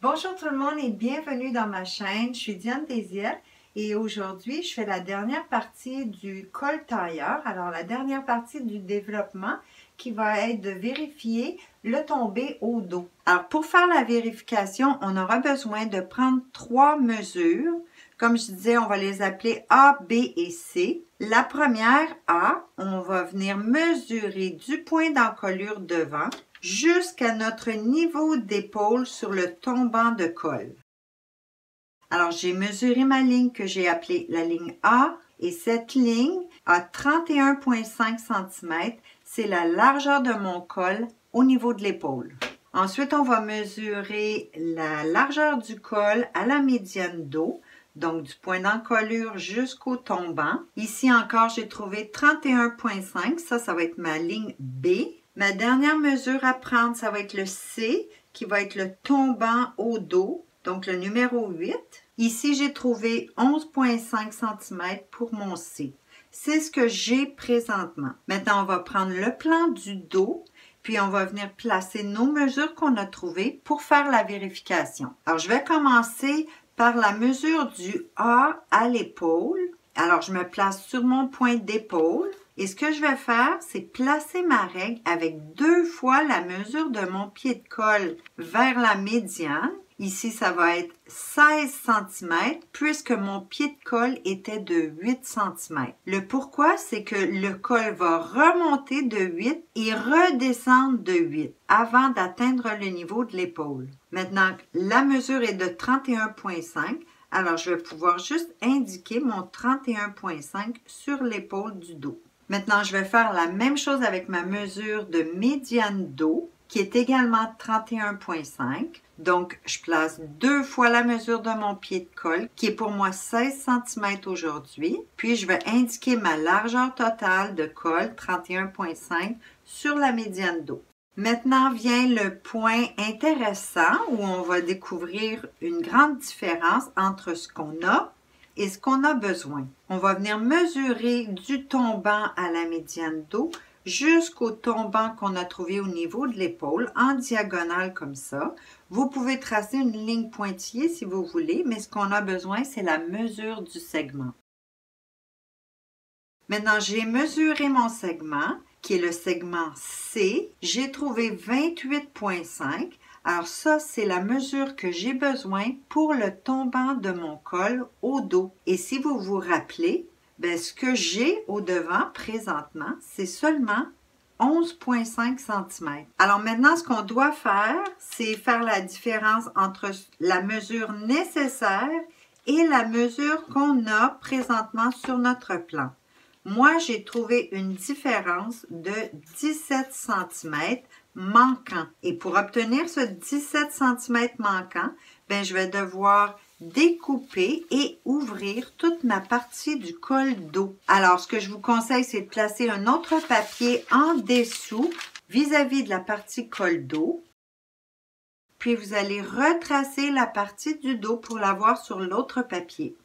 Bonjour tout le monde et bienvenue dans ma chaîne. Je suis Diane Désiel et aujourd'hui je fais la dernière partie du col tailleur. Alors la dernière partie du développement qui va être de vérifier le tombé au dos. Alors pour faire la vérification, on aura besoin de prendre 3 mesures. Comme je disais, on va les appeler A, B et C. La première, A, on va venir mesurer du point d'encolure devant jusqu'à notre niveau d'épaule sur le tombant de col. Alors, j'ai mesuré ma ligne que j'ai appelée la ligne A et cette ligne a 31,5 cm. C'est la largeur de mon col au niveau de l'épaule. Ensuite, on va mesurer la largeur du col à la médiane dos. Donc, du point d'encolure jusqu'au tombant. Ici encore, j'ai trouvé 31,5. Ça va être ma ligne B. Ma dernière mesure à prendre, ça va être le C, qui va être le tombant au dos, donc le numéro 8. Ici, j'ai trouvé 11,5 cm pour mon C. C'est ce que j'ai présentement. Maintenant, on va prendre le plan du dos, puis on va venir placer nos mesures qu'on a trouvées pour faire la vérification. Alors, je vais commencer par la mesure du A à l'épaule. Alors, je me place sur mon point d'épaule. Et ce que je vais faire, c'est placer ma règle avec 2 fois la mesure de mon pied de colle vers la médiane. Ici, ça va être 16 cm puisque mon pied de colle était de 8 cm. Le pourquoi, c'est que le col va remonter de 8 et redescendre de 8 avant d'atteindre le niveau de l'épaule. Maintenant, la mesure est de 31,5. Alors, je vais pouvoir juste indiquer mon 31,5 sur l'épaule du dos. Maintenant, je vais faire la même chose avec ma mesure de médiane dos, qui est également 31,5. Donc, je place 2 fois la mesure de mon pied de colle, qui est pour moi 16 cm aujourd'hui. Puis, je vais indiquer ma largeur totale de col, 31,5, sur la médiane dos. Maintenant vient le point intéressant où on va découvrir une grande différence entre ce qu'on a et ce qu'on a besoin. On va venir mesurer du tombant à la médiane dos jusqu'au tombant qu'on a trouvé au niveau de l'épaule, en diagonale comme ça. Vous pouvez tracer une ligne pointillée si vous voulez, mais ce qu'on a besoin, c'est la mesure du segment. Maintenant, j'ai mesuré mon segment, qui est le segment C. J'ai trouvé 28,5. Alors ça, c'est la mesure que j'ai besoin pour le tombant de mon col au dos. Et si vous vous rappelez, ce que j'ai au devant présentement, c'est seulement 11,5 cm. Alors maintenant, ce qu'on doit faire, c'est faire la différence entre la mesure nécessaire et la mesure qu'on a présentement sur notre plan. Moi, j'ai trouvé une différence de 17 cm manquant. Et pour obtenir ce 17 cm manquant, je vais devoir découper et ouvrir toute ma partie du col dos. Alors, ce que je vous conseille, c'est de placer un autre papier en dessous vis-à-vis de la partie col dos. Puis, vous allez retracer la partie du dos pour l'avoir sur l'autre papier.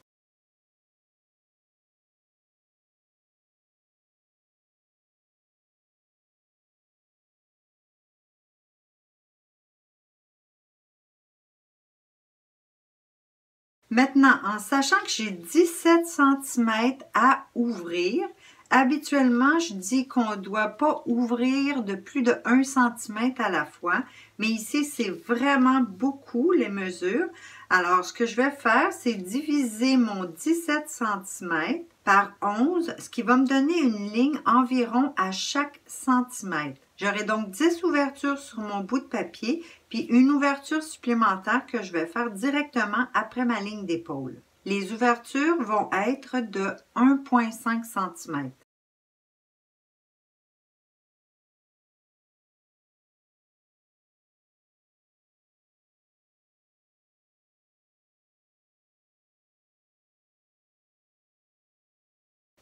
Maintenant, en sachant que j'ai 17 cm à ouvrir, habituellement, je dis qu'on ne doit pas ouvrir de plus de 1 cm à la fois, mais ici, c'est vraiment beaucoup les mesures. Alors, ce que je vais faire, c'est diviser mon 17 cm par 11, ce qui va me donner une ligne environ à chaque centimètre. J'aurai donc 10 ouvertures sur mon bout de papier, puis une ouverture supplémentaire que je vais faire directement après ma ligne d'épaule. Les ouvertures vont être de 1,5 cm.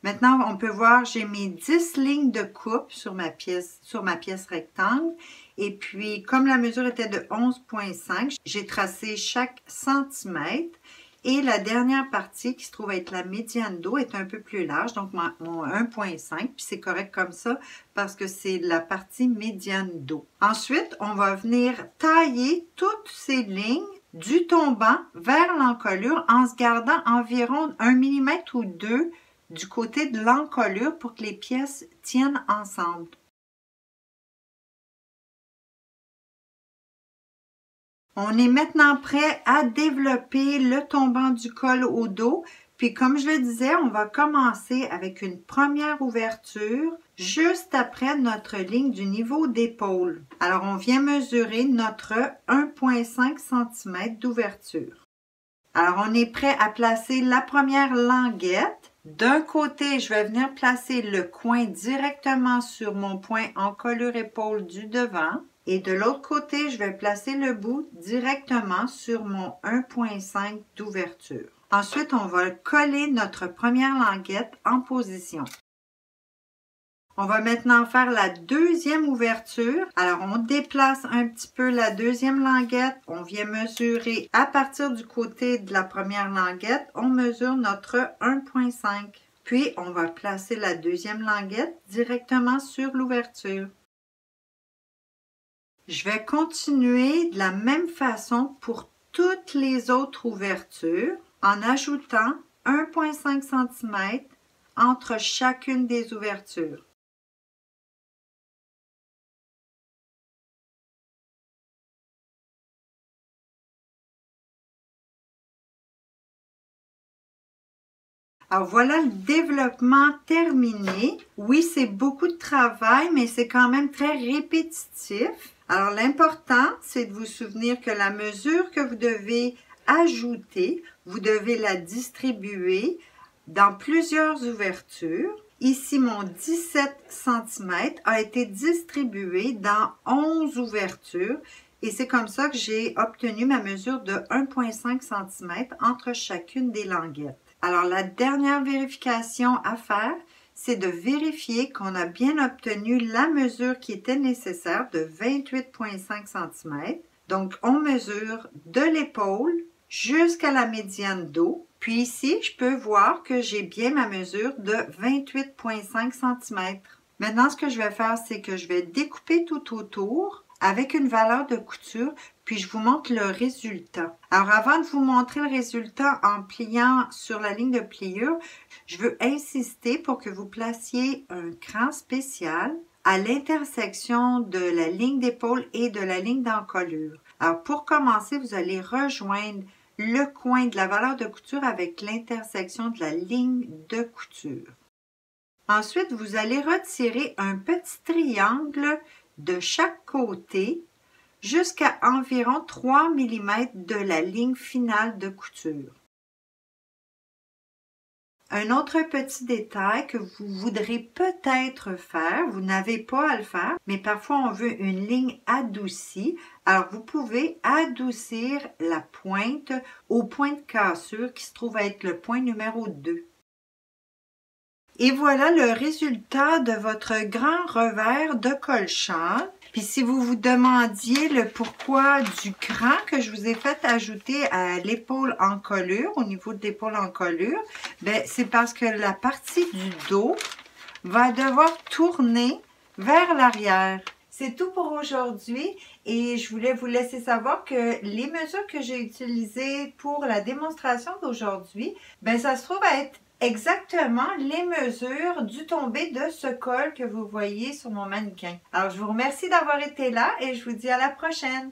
Maintenant, on peut voir, j'ai mes 10 lignes de coupe sur ma pièce rectangle. Et puis, comme la mesure était de 11,5, j'ai tracé chaque centimètre. Et la dernière partie, qui se trouve être la médiane dos, est un peu plus large, donc mon 1,5. Puis c'est correct comme ça, parce que c'est la partie médiane dos. Ensuite, on va venir tailler toutes ces lignes du tombant vers l'encolure en se gardant environ 1 mm ou 2 du côté de l'encolure pour que les pièces tiennent ensemble. On est maintenant prêt à développer le tombant du col au dos. Puis comme je le disais, on va commencer avec une première ouverture juste après notre ligne du niveau d'épaule. Alors on vient mesurer notre 1,5 cm d'ouverture. Alors on est prêt à placer la première languette. D'un côté, je vais venir placer le coin directement sur mon point encolure épaule du devant. Et de l'autre côté, je vais placer le bout directement sur mon 1,5 d'ouverture. Ensuite, on va coller notre première languette en position. On va maintenant faire la deuxième ouverture. Alors, on déplace un petit peu la deuxième languette. On vient mesurer à partir du côté de la première languette. On mesure notre 1,5. Puis, on va placer la deuxième languette directement sur l'ouverture. Je vais continuer de la même façon pour toutes les autres ouvertures en ajoutant 1,5 cm entre chacune des ouvertures. Alors voilà le développement terminé. Oui, c'est beaucoup de travail, mais c'est quand même très répétitif. Alors l'important, c'est de vous souvenir que la mesure que vous devez ajouter, vous devez la distribuer dans plusieurs ouvertures. Ici, mon 17 cm a été distribué dans 11 ouvertures et c'est comme ça que j'ai obtenu ma mesure de 1,5 cm entre chacune des languettes. Alors, la dernière vérification à faire, c'est de vérifier qu'on a bien obtenu la mesure qui était nécessaire de 28,5 cm. Donc, on mesure de l'épaule jusqu'à la médiane dos. Puis ici, je peux voir que j'ai bien ma mesure de 28,5 cm. Maintenant, ce que je vais faire, c'est que je vais découper tout autour avec une valeur de couture, puis je vous montre le résultat. Alors, avant de vous montrer le résultat en pliant sur la ligne de pliure, je veux insister pour que vous placiez un cran spécial à l'intersection de la ligne d'épaule et de la ligne d'encolure. Alors, pour commencer, vous allez rejoindre le coin de la valeur de couture avec l'intersection de la ligne de couture. Ensuite, vous allez retirer un petit triangle de chaque côté jusqu'à environ 3 mm de la ligne finale de couture. Un autre petit détail que vous voudrez peut-être faire, vous n'avez pas à le faire, mais parfois on veut une ligne adoucie. Alors vous pouvez adoucir la pointe au point de cassure qui se trouve être le point numéro 2. Et voilà le résultat de votre grand revers de col-châle. Puis si vous vous demandiez le pourquoi du cran que je vous ai fait ajouter à l'épaule encolure, au niveau de l'épaule encolure, ben c'est parce que la partie du dos va devoir tourner vers l'arrière. C'est tout pour aujourd'hui et je voulais vous laisser savoir que les mesures que j'ai utilisées pour la démonstration d'aujourd'hui, ben ça se trouve à être exactement les mesures du tombé de ce col que vous voyez sur mon mannequin. Alors, je vous remercie d'avoir été là et je vous dis à la prochaine.